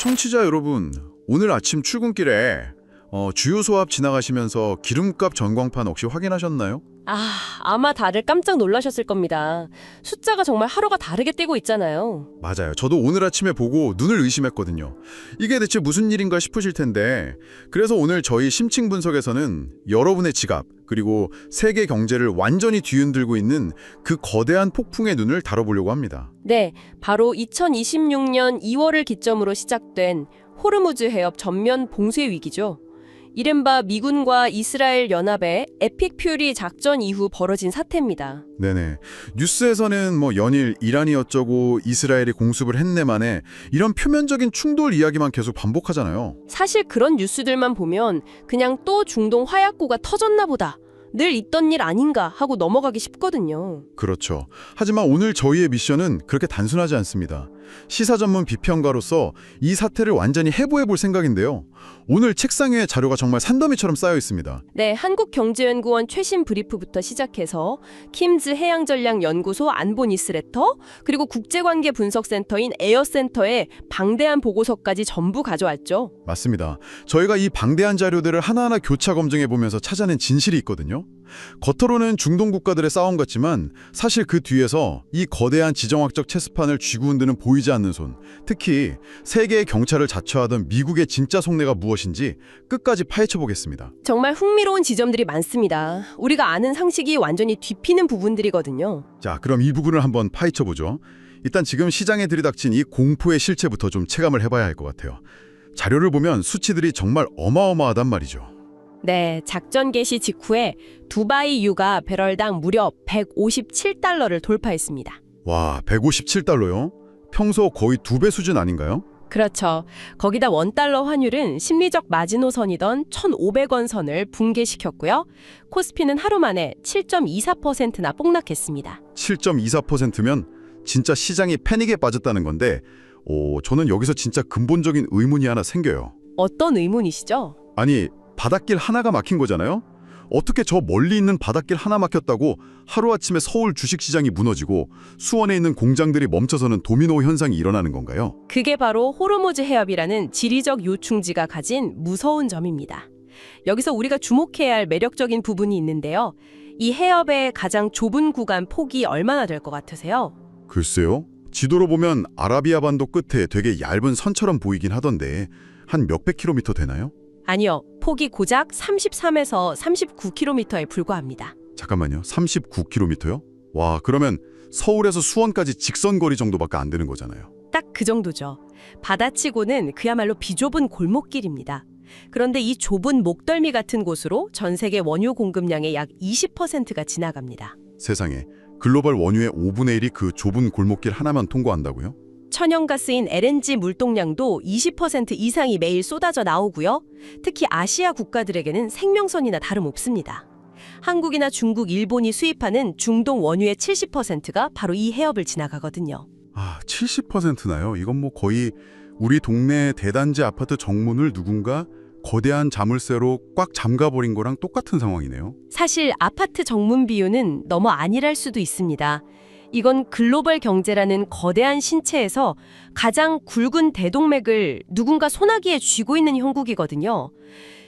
청취자 여러분, 오늘 아침 출근길에 주요 소합 지나가시면서 기름값 전광판 혹시 확인하셨나요? 아마 다들 깜짝 놀라셨을 겁니다. 숫자가 정말 하루가 다르게 뛰고 있잖아요. 맞아요. 저도 오늘 아침에 보고 눈을 의심했거든요. 이게 대체 무슨 일인가 싶으실 텐데, 그래서 오늘 저희 심층 분석에서는 여러분의 지갑, 그리고 세계 경제를 완전히 뒤흔들고 있는 그 거대한 폭풍의 눈을 다뤄보려고 합니다. 네, 바로 2026년 2월을 기점으로 시작된 호르무즈 해협 전면 봉쇄 위기죠. 이른바 미군과 이스라엘 연합의 에픽 퓨리 작전 이후 벌어진 사태입니다. 네네. 뉴스에서는 연일 이란이 어쩌고 이스라엘이 공습을 했네만에 이런 표면적인 충돌 이야기만 계속 반복하잖아요. 사실 그런 뉴스들만 보면 그냥 또 중동 화약고가 터졌나 보다, 늘 있던 일 아닌가 하고 넘어가기 쉽거든요. 그렇죠. 하지만 오늘 저희의 미션은 그렇게 단순하지 않습니다. 시사 전문 비평가로서 이 사태를 완전히 해부해 볼 생각인데요. 오늘 책상 위에 자료가 정말 산더미처럼 쌓여 있습니다. 네, 한국경제연구원 최신 브리프부터 시작해서 킴즈 해양전략연구소 안보 뉴스레터, 그리고 국제관계 분석센터인 에어센터의 방대한 보고서까지 전부 가져왔죠. 맞습니다. 저희가 이 방대한 자료들을 하나하나 교차 검증해 보면서 찾아낸 진실이 있거든요. 겉으로는 중동 국가들의 싸움 같지만 사실 그 뒤에서 이 거대한 지정학적 체스판을 쥐고 흔드는 보이지 않는 손, 특히 세계의 경찰을 자처하던 미국의 진짜 속내가 무엇인지 끝까지 파헤쳐 보겠습니다. 정말 흥미로운 지점들이 많습니다. 우리가 아는 상식이 완전히 뒤피는 부분들이거든요. 자, 그럼 이 부분을 한번 파헤쳐 보죠. 일단 지금 시장에 들이닥친 이 공포의 실체부터 좀 체감을 해봐야 할 것 같아요. 자료를 보면 수치들이 정말 어마어마하단 말이죠. 네, 작전 개시 직후에 두바이 유가 배럴당 무려 157달러를 돌파했습니다. 와, 157달러요? 평소 거의 2배 수준 아닌가요? 그렇죠. 거기다 원달러 환율은 심리적 마지노선이던 1,500원 선을 붕괴시켰고요. 코스피는 하루 만에 7.24%나 폭락했습니다. 7.24%면 진짜 시장이 패닉에 빠졌다는 건데 저는 여기서 진짜 근본적인 의문이 하나 생겨요. 어떤 의문이시죠? 아니, 바닷길 하나가 막힌 거잖아요? 어떻게 저 멀리 있는 바닷길 하나 막혔다고 하루아침에 서울 주식시장이 무너지고 수원에 있는 공장들이 멈춰서는 도미노 현상이 일어나는 건가요? 그게 바로 호르무즈 해협이라는 지리적 요충지가 가진 무서운 점입니다. 여기서 우리가 주목해야 할 매력적인 부분이 있는데요. 이 해협의 가장 좁은 구간 폭이 얼마나 될 것 같으세요? 글쎄요. 지도로 보면 아라비아 반도 끝에 되게 얇은 선처럼 보이긴 하던데 한 몇백 킬로미터 되나요? 아니요. 폭이 고작 33에서 39km에 불과합니다. 잠깐만요. 39km요? 와, 그러면 서울에서 수원까지 직선 거리 정도밖에 안 되는 거잖아요. 딱 그 정도죠. 바다치고는 그야말로 비좁은 골목길입니다. 그런데 이 좁은 목덜미 같은 곳으로 전 세계 원유 공급량의 약 20%가 지나갑니다. 세상에, 글로벌 원유의 5분의 1이 그 좁은 골목길 하나만 통과한다고요? 천연가스인 LNG 물동량도 20% 이상이 매일 쏟아져 나오고요. 특히 아시아 국가들에게는 생명선이나 다름없습니다. 한국이나 중국, 일본이 수입하는 중동 원유의 70%가 바로 이 해협을 지나가거든요. 70%나요? 이건 거의 우리 동네 대단지 아파트 정문을 누군가 거대한 자물쇠로 꽉 잠가버린 거랑 똑같은 상황이네요. 사실 아파트 정문 비유는 너무 안일할 수도 있습니다. 이건 글로벌 경제라는 거대한 신체에서 가장 굵은 대동맥을 누군가 소나기에 쥐고 있는 형국이거든요.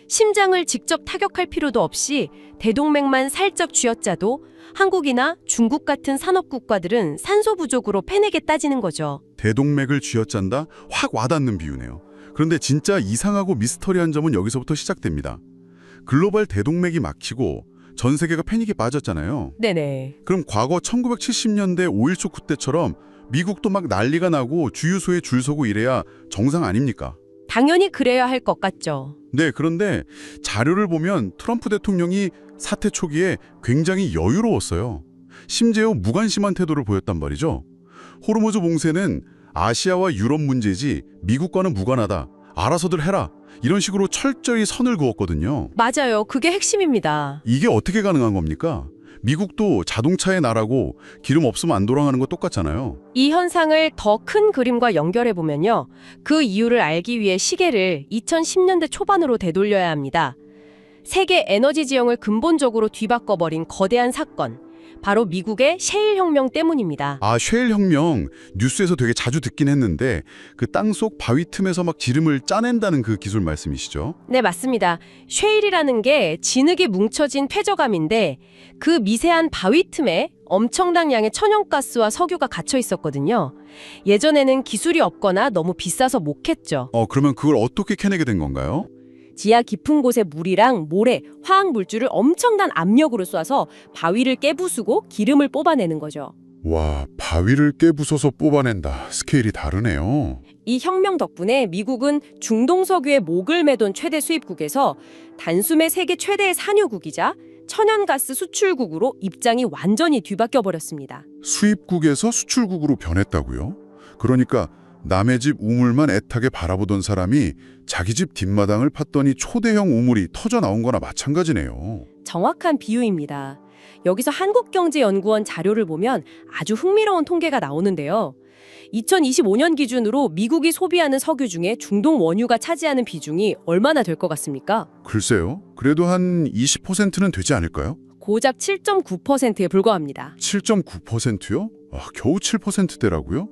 심장을 직접 타격할 필요도 없이 대동맥만 살짝 쥐어짜도 한국이나 중국 같은 산업국가들은 산소 부족으로 패닉에 따지는 거죠. 대동맥을 쥐어짠다? 확 와닿는 비유네요. 그런데 진짜 이상하고 미스터리한 점은 여기서부터 시작됩니다. 글로벌 대동맥이 막히고 전 세계가 패닉에 빠졌잖아요. 네네. 그럼 과거 1970년대 5.16 쿠데처럼 미국도 막 난리가 나고 주유소에 줄 서고 이래야 정상 아닙니까? 당연히 그래야 할 것 같죠. 네, 그런데 자료를 보면 트럼프 대통령이 사태 초기에 굉장히 여유로웠어요. 심지어 무관심한 태도를 보였단 말이죠. 호르무즈 봉쇄는 아시아와 유럽 문제지 미국과는 무관하다. 알아서들 해라. 이런 식으로 철저히 선을 그었거든요. 맞아요. 그게 핵심입니다. 이게 어떻게 가능한 겁니까? 미국도 자동차의 나라고 기름 없으면 안 돌아가는 거 똑같잖아요. 이 현상을 더 큰 그림과 연결해 보면요. 그 이유를 알기 위해 시계를 2010년대 초반으로 되돌려야 합니다. 세계 에너지 지형을 근본적으로 뒤바꿔버린 거대한 사건, 바로 미국의 셰일 혁명 때문입니다. 아, 셰일 혁명 뉴스에서 되게 자주 듣긴 했는데 그 땅속 바위 틈에서 막 기름을 짜낸다는 그 기술 말씀이시죠? 네, 맞습니다. 쉐일이라는 게 진흙이 뭉쳐진 퇴적암인데 그 미세한 바위 틈에 엄청난 양의 천연가스와 석유가 갇혀 있었거든요. 예전에는 기술이 없거나 너무 비싸서 못 캤죠. 그러면 그걸 어떻게 캐내게 된 건가요? 지하 깊은 곳에 물이랑 모래, 화학 물질을 엄청난 압력으로 쏴서 바위를 깨부수고 기름을 뽑아내는 거죠. 와, 바위를 깨부숴서 뽑아낸다. 스케일이 다르네요. 이 혁명 덕분에 미국은 중동 석유의 목을 매던 최대 수입국에서 단숨에 세계 최대의 산유국이자 천연가스 수출국으로 입장이 완전히 뒤바뀌어 버렸습니다. 수입국에서 수출국으로 변했다고요? 그러니까 남의 집 우물만 애타게 바라보던 사람이 자기 집 뒷마당을 팠더니 초대형 우물이 터져 나온 거나 마찬가지네요. 정확한 비유입니다. 여기서 한국경제연구원 자료를 보면 아주 흥미로운 통계가 나오는데요. 2025년 기준으로 미국이 소비하는 석유 중에 중동 원유가 차지하는 비중이 얼마나 될 것 같습니까? 글쎄요. 그래도 한 20%는 되지 않을까요? 고작 7.9%에 불과합니다. 7.9%요? 겨우 7%대라고요?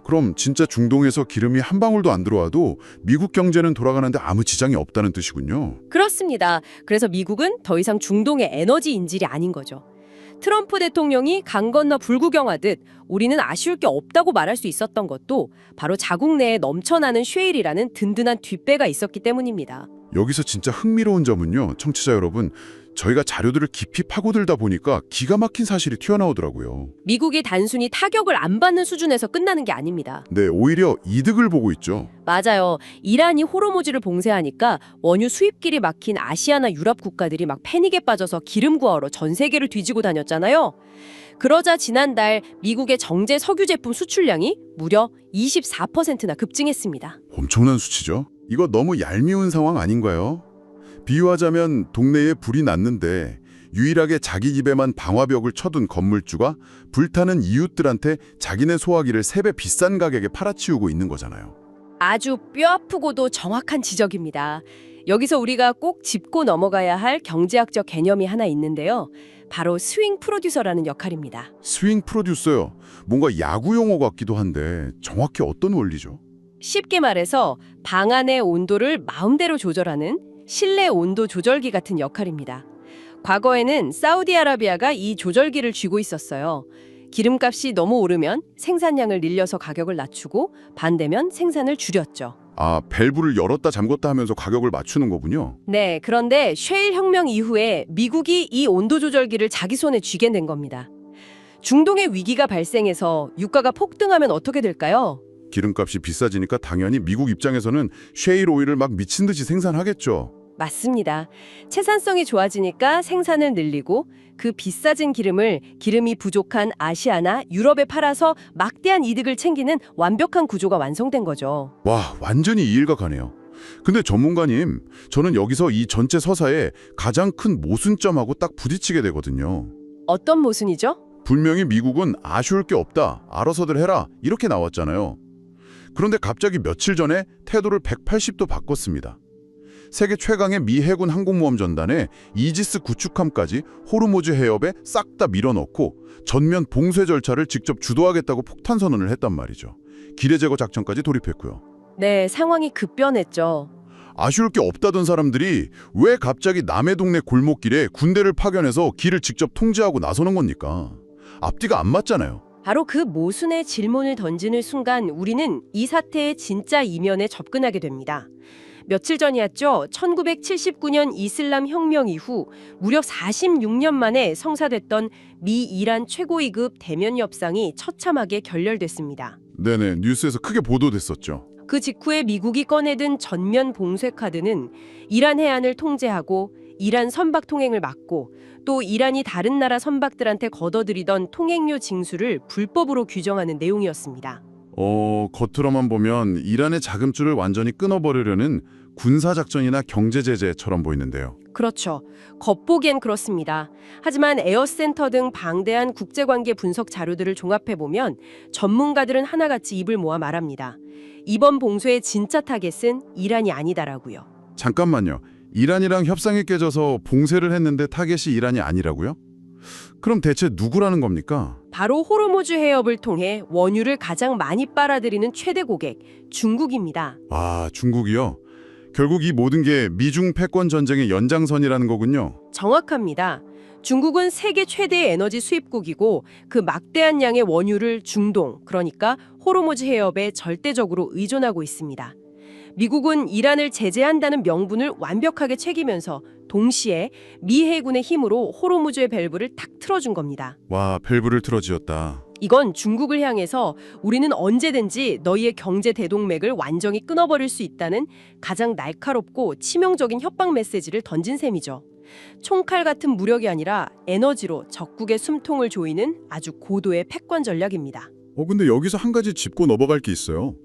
그럼 진짜 중동에서 기름이 한 방울도 안 들어와도 미국 경제는 돌아가는데 아무 지장이 없다는 뜻이군요. 그렇습니다. 그래서 미국은 더 이상 중동의 에너지 인질이 아닌 거죠. 트럼프 대통령이 강 건너 불구경하듯 우리는 아쉬울 게 없다고 말할 수 있었던 것도 바로 자국 내에 넘쳐나는 쉐일이라는 든든한 뒷배가 있었기 때문입니다. 여기서 진짜 흥미로운 점은요. 청취자 여러분, 저희가 자료들을 깊이 파고들다 보니까 기가 막힌 사실이 튀어나오더라고요. 미국이 단순히 타격을 안 받는 수준에서 끝나는 게 아닙니다. 네, 오히려 이득을 보고 있죠. 맞아요. 이란이 호르무즈를 봉쇄하니까 원유 수입길이 막힌 아시아나 유럽 국가들이 막 패닉에 빠져서 기름 구하러 전 세계를 뒤지고 다녔잖아요. 그러자 지난달 미국의 정제 석유 제품 수출량이 무려 24%나 급증했습니다. 엄청난 수치죠. 이거 너무 얄미운 상황 아닌가요? 비유하자면 동네에 불이 났는데 유일하게 자기 집에만 방화벽을 쳐둔 건물주가 불타는 이웃들한테 자기네 소화기를 3배 비싼 가격에 팔아치우고 있는 거잖아요. 아주 뼈아프고도 정확한 지적입니다. 여기서 우리가 꼭 짚고 넘어가야 할 경제학적 개념이 하나 있는데요. 바로 스윙 프로듀서라는 역할입니다. 스윙 프로듀서요. 뭔가 야구 용어 같기도 한데 정확히 어떤 원리죠? 쉽게 말해서 방 안의 온도를 마음대로 조절하는 실내 온도 조절기 같은 역할입니다. 과거에는 사우디아라비아가 이 조절기를 쥐고 있었어요. 기름값이 너무 오르면 생산량을 늘려서 가격을 낮추고 반대면 생산을 줄였죠. 아, 밸브를 열었다 잠궜다 하면서 가격을 맞추는 거군요. 네, 그런데 셰일 혁명 이후에 미국이 이 온도 조절기를 자기 손에 쥐게 된 겁니다. 중동의 위기가 발생해서 유가가 폭등하면 어떻게 될까요? 기름값이 비싸지니까 당연히 미국 입장에서는 셰일 오일을 막 미친 듯이 생산하겠죠. 맞습니다. 채산성이 좋아지니까 생산을 늘리고 그 비싸진 기름이 부족한 아시아나 유럽에 팔아서 막대한 이득을 챙기는 완벽한 구조가 완성된 거죠. 와, 완전히 이해가 가네요. 근데 전문가님, 저는 여기서 이 전체 서사에 가장 큰 모순점하고 딱 부딪히게 되거든요. 어떤 모순이죠? 분명히 미국은 아쉬울 게 없다, 알아서들 해라 이렇게 나왔잖아요. 그런데 갑자기 며칠 전에 태도를 180도 바꿨습니다. 세계 최강의 미 해군 항공모함 전단에 이지스 구축함까지 호르무즈 해협에 싹 다 밀어넣고 전면 봉쇄 절차를 직접 주도하겠다고 폭탄 선언을 했단 말이죠. 기뢰 제거 작전까지 돌입했고요. 네, 상황이 급변했죠. 아쉬울 게 없다던 사람들이 왜 갑자기 남의 동네 골목길에 군대를 파견해서 길을 직접 통제하고 나서는 겁니까? 앞뒤가 안 맞잖아요. 바로 그 모순의 질문을 던지는 순간 우리는 이 사태의 진짜 이면에 접근하게 됩니다. 며칠 전이었죠. 1979년 이슬람 혁명 이후 무려 46년 만에 성사됐던 미 이란 최고위급 대면 협상이 처참하게 결렬됐습니다. 네네, 뉴스에서 크게 보도됐었죠. 그 직후에 미국이 꺼내든 전면 봉쇄 카드는 이란 해안을 통제하고 이란 선박 통행을 막고 또 이란이 다른 나라 선박들한테 걷어들이던 통행료 징수를 불법으로 규정하는 내용이었습니다. 겉으로만 보면 이란의 자금줄을 완전히 끊어버리려는 군사작전이나 경제제재처럼 보이는데요. 그렇죠. 겉보기엔 그렇습니다. 하지만 에어센터 등 방대한 국제관계 분석 자료들을 종합해보면 전문가들은 하나같이 입을 모아 말합니다. 이번 봉쇄의 진짜 타겟은 이란이 아니다라고요. 잠깐만요. 이란이랑 협상이 깨져서 봉쇄를 했는데 타겟이 이란이 아니라고요? 그럼 대체 누구라는 겁니까? 바로 호르무즈 해협을 통해 원유를 가장 많이 빨아들이는 최대 고객, 중국입니다. 아, 중국이요? 결국 이 모든 게 미중 패권 전쟁의 연장선이라는 거군요. 정확합니다. 중국은 세계 최대의 에너지 수입국이고 그 막대한 양의 원유를 중동, 그러니까 호르무즈 해협에 절대적으로 의존하고 있습니다. 미국은 이란을 제재한다는 명분을 완벽하게 챙기면서 동시에 미 해군의 힘으로 호르무즈의 밸브를 탁 틀어준 겁니다. 와, 밸브를 틀어지었다. 이건 중국을 향해서 우리는 언제든지 너희의 경제 대동맥을 완전히 끊어버릴 수 있다는 가장 날카롭고 치명적인 협박 메시지를 던진 셈이죠. 총칼 같은 무력이 아니라 에너지로 적국의 숨통을 조이는 아주 고도의 패권 전략입니다. 근데 여기서 한 가지 짚고 넘어갈 게 있어요.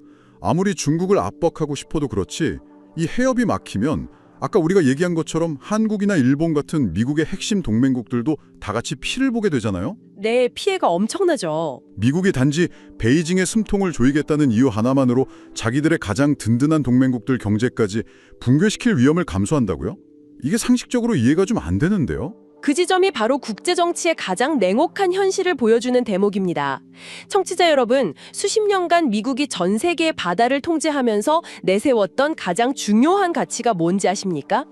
아무리 중국을 압박하고 싶어도 그렇지 이 해협이 막히면 아까 우리가 얘기한 것처럼 한국이나 일본 같은 미국의 핵심 동맹국들도 다 같이 피를 보게 되잖아요. 네, 피해가 엄청나죠. 미국이 단지 베이징의 숨통을 조이겠다는 이유 하나만으로 자기들의 가장 든든한 동맹국들 경제까지 붕괴시킬 위험을 감수한다고요? 이게 상식적으로 이해가 좀 안 되는데요. 그 지점이 바로 국제정치의 가장 냉혹한 현실을 보여주는 대목입니다. 청취자 여러분, 수십 년간 미국이 전 세계의 바다를 통제하면서 내세웠던 가장 중요한 가치가 뭔지 아십니까?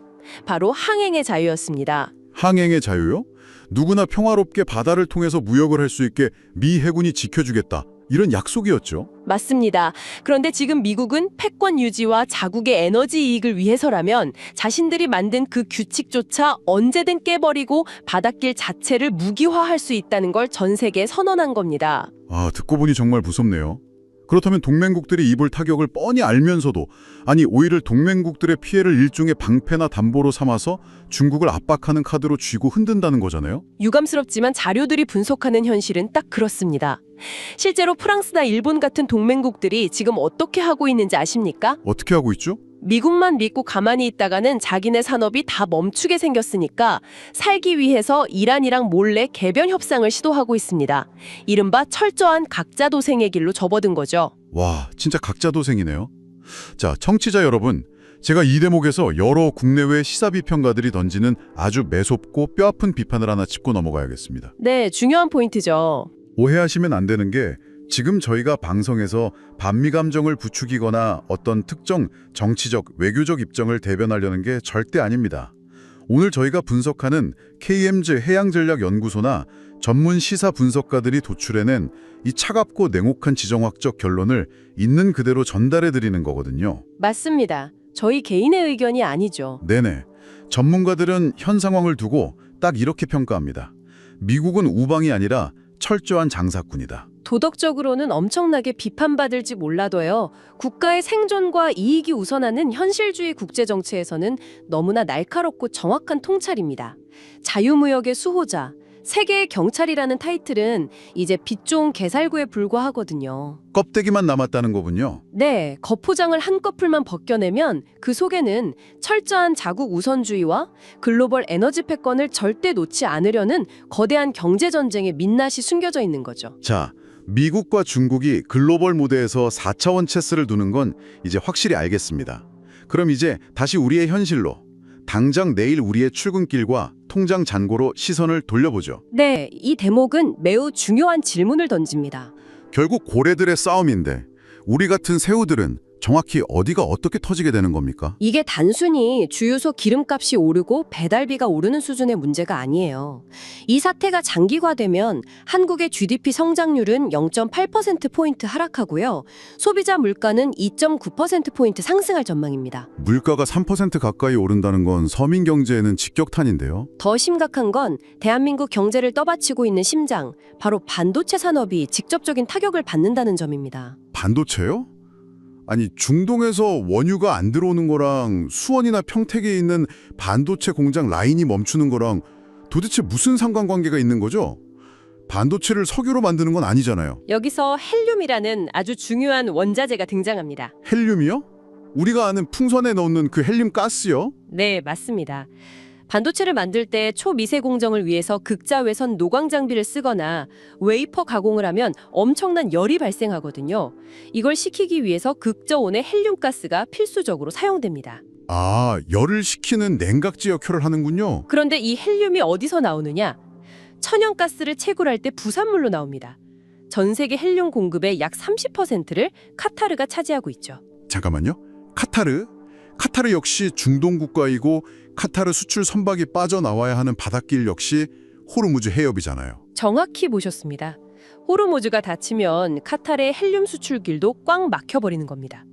바로 항행의 자유였습니다. 항행의 자유요? 누구나 평화롭게 바다를 통해서 무역을 할 수 있게 미 해군이 지켜주겠다. 이런 약속이었죠. 맞습니다. 그런데 지금 미국은 패권 유지와 자국의 에너지 이익을 위해서라면 자신들이 만든 그 규칙조차 언제든 깨버리고 바닷길 자체를 무기화할 수 있다는 걸 전 세계에 선언한 겁니다. 아, 듣고 보니 정말 무섭네요. 그렇다면 동맹국들이 입을 타격을 뻔히 알면서도 아니 오히려 동맹국들의 피해를 일종의 방패나 담보로 삼아서 중국을 압박하는 카드로 쥐고 흔든다는 거잖아요. 유감스럽지만 자료들이 분석하는 현실은 딱 그렇습니다. 실제로 프랑스나 일본 같은 동맹국들이 지금 어떻게 하고 있는지 아십니까? 어떻게 하고 있죠? 미국만 믿고 가만히 있다가는 자기네 산업이 다 멈추게 생겼으니까 살기 위해서 이란이랑 몰래 개변 협상을 시도하고 있습니다. 이른바 철저한 각자 도생의 길로 접어든 거죠. 와, 진짜 각자 도생이네요. 자, 청취자 여러분, 제가 이 대목에서 여러 국내외 시사비평가들이 던지는 아주 매섭고 뼈아픈 비판을 하나 짚고 넘어가야겠습니다. 네, 중요한 포인트죠. 오해하시면 안 되는 게 지금 저희가 방송에서 반미 감정을 부추기거나 어떤 특정 정치적, 외교적 입장을 대변하려는 게 절대 아닙니다. 오늘 저희가 분석하는 KMZ 해양전략연구소나 전문 시사 분석가들이 도출해낸 이 차갑고 냉혹한 지정학적 결론을 있는 그대로 전달해 드리는 거거든요. 맞습니다. 저희 개인의 의견이 아니죠. 네네. 전문가들은 현 상황을 두고 딱 이렇게 평가합니다. 미국은 우방이 아니라 철저한 장사꾼이다. 도덕적으로는 엄청나게 비판받을지 몰라도요. 국가의 생존과 이익이 우선하는 현실주의 국제정치에서는 너무나 날카롭고 정확한 통찰입니다. 자유무역의 수호자, 세계의 경찰이라는 타이틀은 이제 빛 좋은 개살구에 불과하거든요. 껍데기만 남았다는 거군요. 네, 겉포장을 한꺼풀만 벗겨내면 그 속에는 철저한 자국 우선주의와 글로벌 에너지 패권을 절대 놓지 않으려는 거대한 경제전쟁의 민낯이 숨겨져 있는 거죠. 자, 미국과 중국이 글로벌 무대에서 4차원 체스를 두는 건 이제 확실히 알겠습니다. 그럼 이제 다시 우리의 현실로, 당장 내일 우리의 출근길과 통장 잔고로 시선을 돌려보죠. 네, 이 대목은 매우 중요한 질문을 던집니다. 결국 고래들의 싸움인데 우리 같은 새우들은 정확히 어디가 어떻게 터지게 되는 겁니까? 이게 단순히 주유소 기름값이 오르고 배달비가 오르는 수준의 문제가 아니에요. 이 사태가 장기화되면 한국의 GDP 성장률은 0.8%포인트 하락하고요. 소비자 물가는 2.9%포인트 상승할 전망입니다. 물가가 3% 가까이 오른다는 건 서민 경제에는 직격탄인데요. 더 심각한 건 대한민국 경제를 떠받치고 있는 심장, 바로 반도체 산업이 직접적인 타격을 받는다는 점입니다. 반도체요? 아니 중동에서 원유가 안 들어오는 거랑 수원이나 평택에 있는 반도체 공장 라인이 멈추는 거랑 도대체 무슨 상관관계가 있는 거죠? 반도체를 석유로 만드는 건 아니잖아요. 여기서 헬륨이라는 아주 중요한 원자재가 등장합니다. 헬륨이요? 우리가 아는 풍선에 넣는 그 헬륨 가스요? 네, 맞습니다. 반도체를 만들 때 초미세 공정을 위해서 극자외선 노광 장비를 쓰거나 웨이퍼 가공을 하면 엄청난 열이 발생하거든요. 이걸 식히기 위해서 극저온의 헬륨가스가 필수적으로 사용됩니다. 아, 열을 식히는 냉각지 역할을 하는군요. 그런데 이 헬륨이 어디서 나오느냐? 천연가스를 채굴할 때 부산물로 나옵니다. 전 세계 헬륨 공급의 약 30%를 카타르가 차지하고 있죠. 잠깐만요. 카타르? 카타르 역시 중동 국가이고 카타르 수출 선박이 빠져나와야 하는 바닷길 역시 호르무즈 해협이잖아요. 정확히 보셨습니다. 호르무즈가 닫히면 카타르의 헬륨 수출길도 꽉 막혀버리는 겁니다.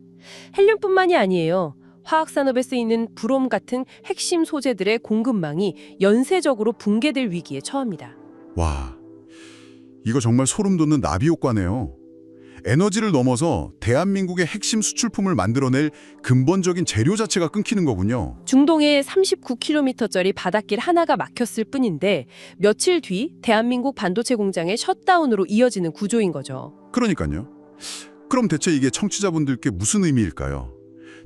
헬륨뿐만이 아니에요. 화학산업에 쓰이는 브롬 같은 핵심 소재들의 공급망이 연쇄적으로 붕괴될 위기에 처합니다. 와, 이거 정말 소름 돋는 나비 효과네요. 에너지를 넘어서 대한민국의 핵심 수출품을 만들어낼 근본적인 재료 자체가 끊기는 거군요. 중동에 39km짜리 바닷길 하나가 막혔을 뿐인데 며칠 뒤 대한민국 반도체 공장의 셧다운으로 이어지는 구조인 거죠. 그러니까요. 그럼 대체 이게 청취자분들께 무슨 의미일까요?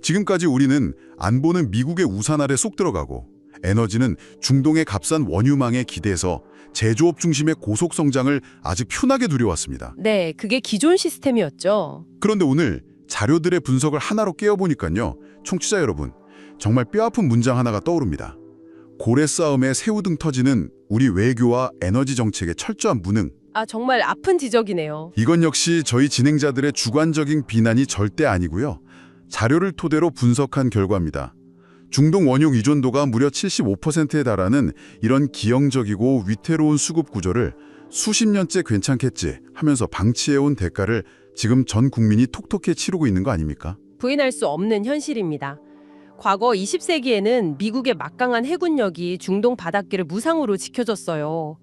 지금까지 우리는 안보는 미국의 우산 아래 쏙 들어가고 에너지는 중동의 값싼 원유망에 기대서 제조업 중심의 고속 성장을 아직 편하게 누려왔습니다. 네, 그게 기존 시스템이었죠. 그런데 오늘 자료들의 분석을 하나로 깨어보니까요. 청취자 여러분, 정말 뼈아픈 문장 하나가 떠오릅니다. 고래 싸움에 새우등 터지는 우리 외교와 에너지 정책의 철저한 무능. 정말 아픈 지적이네요. 이건 역시 저희 진행자들의 주관적인 비난이 절대 아니고요. 자료를 토대로 분석한 결과입니다. 중동 원유 의존도가 무려 75%에 달하는 이런 기형적이고 위태로운 수급 구조를 수십 년째 괜찮겠지 하면서 방치해온 대가를 지금 전 국민이 톡톡히 치르고 있는 거 아닙니까? 부인할 수 없는 현실입니다. 과거 20세기에는 미국의 막강한 해군력이 중동 바닷길을 무상으로 지켜줬어요.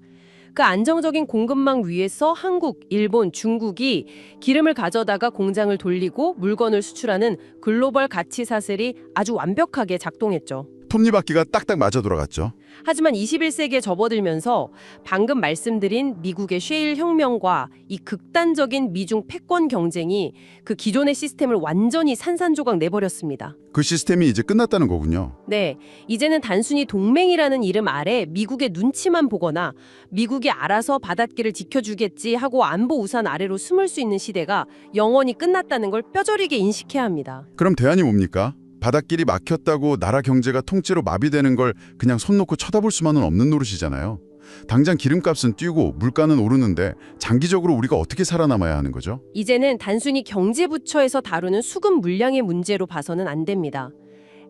그 안정적인 공급망 위에서 한국, 일본, 중국이 기름을 가져다가 공장을 돌리고 물건을 수출하는 글로벌 가치 사슬이 아주 완벽하게 작동했죠. 톱니바퀴가 딱딱 맞아 돌아갔죠. 하지만 21세기에 접어들면서 방금 말씀드린 미국의 셰일 혁명과 이 극단적인 미중 패권 경쟁이 그 기존의 시스템을 완전히 산산조각 내버렸습니다. 그 시스템이 이제 끝났다는 거군요. 네, 이제는 단순히 동맹이라는 이름 아래 미국의 눈치만 보거나 미국이 알아서 바닷길을 지켜주겠지 하고 안보 우산 아래로 숨을 수 있는 시대가 영원히 끝났다는 걸 뼈저리게 인식해야 합니다. 그럼 대안이 뭡니까? 바닷길이 막혔다고 나라 경제가 통째로 마비되는 걸 그냥 손 놓고 쳐다볼 수만은 없는 노릇이잖아요. 당장 기름값은 뛰고 물가는 오르는데 장기적으로 우리가 어떻게 살아남아야 하는 거죠? 이제는 단순히 경제부처에서 다루는 수급 물량의 문제로 봐서는 안 됩니다.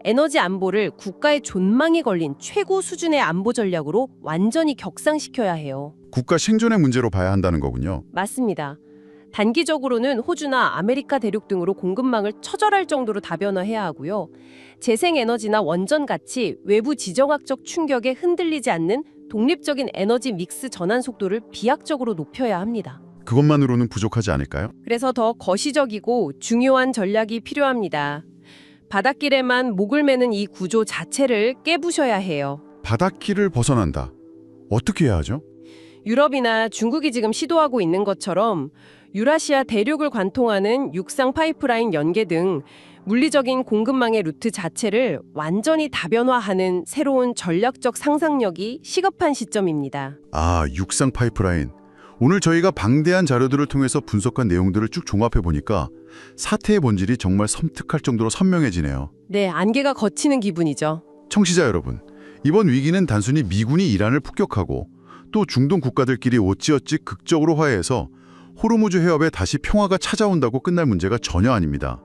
에너지 안보를 국가의 존망이 걸린 최고 수준의 안보 전략으로 완전히 격상시켜야 해요. 국가 생존의 문제로 봐야 한다는 거군요. 맞습니다. 단기적으로는 호주나 아메리카 대륙 등으로 공급망을 처절할 정도로 다변화해야 하고요. 재생에너지나 원전같이 외부 지정학적 충격에 흔들리지 않는 독립적인 에너지 믹스 전환 속도를 비약적으로 높여야 합니다. 그것만으로는 부족하지 않을까요? 그래서 더 거시적이고 중요한 전략이 필요합니다. 바닷길에만 목을 매는 이 구조 자체를 깨부셔야 해요. 바닷길을 벗어난다. 어떻게 해야 하죠? 유럽이나 중국이 지금 시도하고 있는 것처럼 유라시아 대륙을 관통하는 육상 파이프라인 연계 등 물리적인 공급망의 루트 자체를 완전히 다변화하는 새로운 전략적 상상력이 시급한 시점입니다. 육상 파이프라인. 오늘 저희가 방대한 자료들을 통해서 분석한 내용들을 쭉 종합해 보니까 사태의 본질이 정말 섬뜩할 정도로 선명해지네요. 네, 안개가 걷히는 기분이죠. 청취자 여러분, 이번 위기는 단순히 미군이 이란을 폭격하고 또 중동 국가들끼리 어찌어찌 극적으로 화해해서 호르무즈 해협에 다시 평화가 찾아온다고 끝날 문제가 전혀 아닙니다.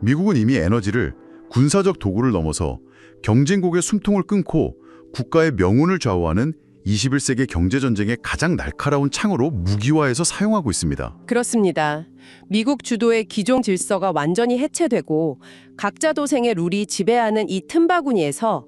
미국은 이미 에너지를 군사적 도구를 넘어서 경쟁국의 숨통을 끊고 국가의 명운을 좌우하는 21세기 경제전쟁의 가장 날카로운 창으로 무기화해서 사용하고 있습니다. 그렇습니다. 미국 주도의 기존 질서가 완전히 해체되고 각자 도생의 룰이 지배하는 이 틈바구니에서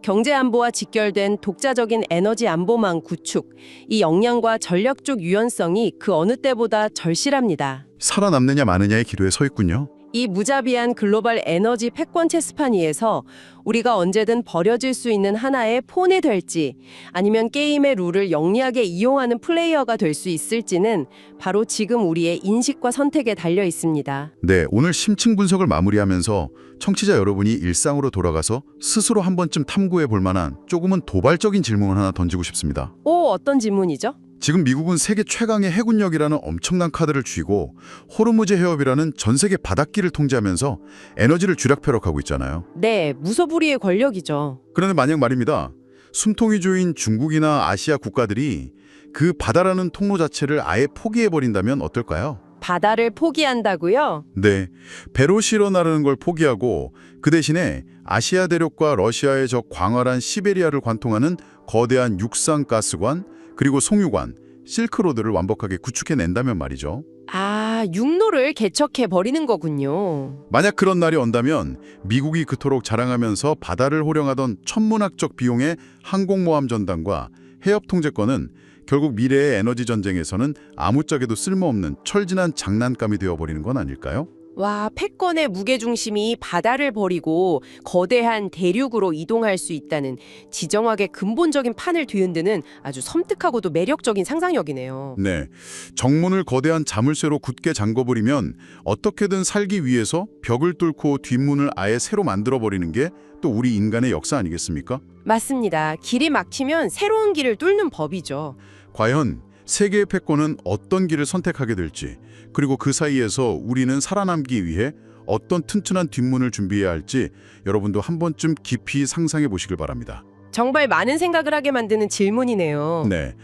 경제 안보와 직결된 독자적인 에너지 안보망 구축, 이 역량과 전략적 유연성이 그 어느 때보다 절실합니다. 살아남느냐 마느냐의 기로에 서 있군요. 이 무자비한 글로벌 에너지 패권 체스판 위에서 우리가 언제든 버려질 수 있는 하나의 폰이 될지 아니면 게임의 룰을 영리하게 이용하는 플레이어가 될 수 있을지는 바로 지금 우리의 인식과 선택에 달려 있습니다. 네, 오늘 심층 분석을 마무리하면서 청취자 여러분이 일상으로 돌아가서 스스로 한 번쯤 탐구해 볼 만한 조금은 도발적인 질문을 하나 던지고 싶습니다. 어떤 질문이죠? 지금 미국은 세계 최강의 해군력이라는 엄청난 카드를 쥐고 호르무즈 해협이라는 전 세계 바닷길을 통제하면서 에너지를 쥐락펴락하고 있잖아요. 네, 무소불위의 권력이죠. 그런데 만약 말입니다. 숨통이 조인 중국이나 아시아 국가들이 그 바다라는 통로 자체를 아예 포기해버린다면 어떨까요? 바다를 포기한다고요? 네, 배로 실어 나르는 걸 포기하고 그 대신에 아시아 대륙과 러시아의 저 광활한 시베리아를 관통하는 거대한 육상 가스관, 그리고 송유관, 실크로드를 완벽하게 구축해낸다면 말이죠. 아, 육로를 개척해 버리는 거군요. 만약 그런 날이 온다면 미국이 그토록 자랑하면서 바다를 호령하던 천문학적 비용의 항공모함 전단과 해협 통제권은 결국 미래의 에너지 전쟁에서는 아무짝에도 쓸모없는 철진한 장난감이 되어버리는 건 아닐까요? 와, 패권의 무게중심이 바다를 버리고 거대한 대륙으로 이동할 수 있다는 지정학의 근본적인 판을 뒤흔드는 아주 섬뜩하고도 매력적인 상상력이네요. 네, 정문을 거대한 자물쇠로 굳게 잠궈버리면 어떻게든 살기 위해서 벽을 뚫고 뒷문을 아예 새로 만들어버리는 게 또 우리 인간의 역사 아니겠습니까? 맞습니다. 길이 막히면 새로운 길을 뚫는 법이죠. 과연 세계의 패권은 어떤 길을 선택하게 될지, 그리고 그 사이에서 우리는 살아남기 위해 어떤 튼튼한 뒷문을 준비해야 할지 여러분도 한 번쯤 깊이 상상해 보시길 바랍니다. 정말 많은 생각을 하게 만드는 질문이네요. 네,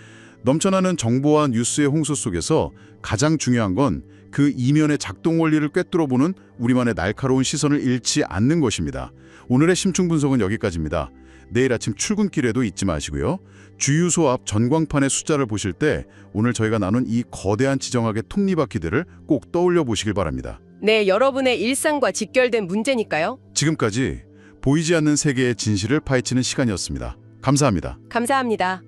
넘쳐나는 정보와 뉴스의 홍수 속에서 가장 중요한 건 그 이면의 작동 원리를 꿰뚫어보는 우리만의 날카로운 시선을 잃지 않는 것입니다. 오늘의 심층 분석은 여기까지입니다. 내일 아침 출근길에도 잊지 마시고요. 주유소 앞 전광판의 숫자를 보실 때 오늘 저희가 나눈 이 거대한 지정학의 톱니바퀴들을 꼭 떠올려 보시길 바랍니다. 네, 여러분의 일상과 직결된 문제니까요. 지금까지 보이지 않는 세계의 진실을 파헤치는 시간이었습니다. 감사합니다. 감사합니다.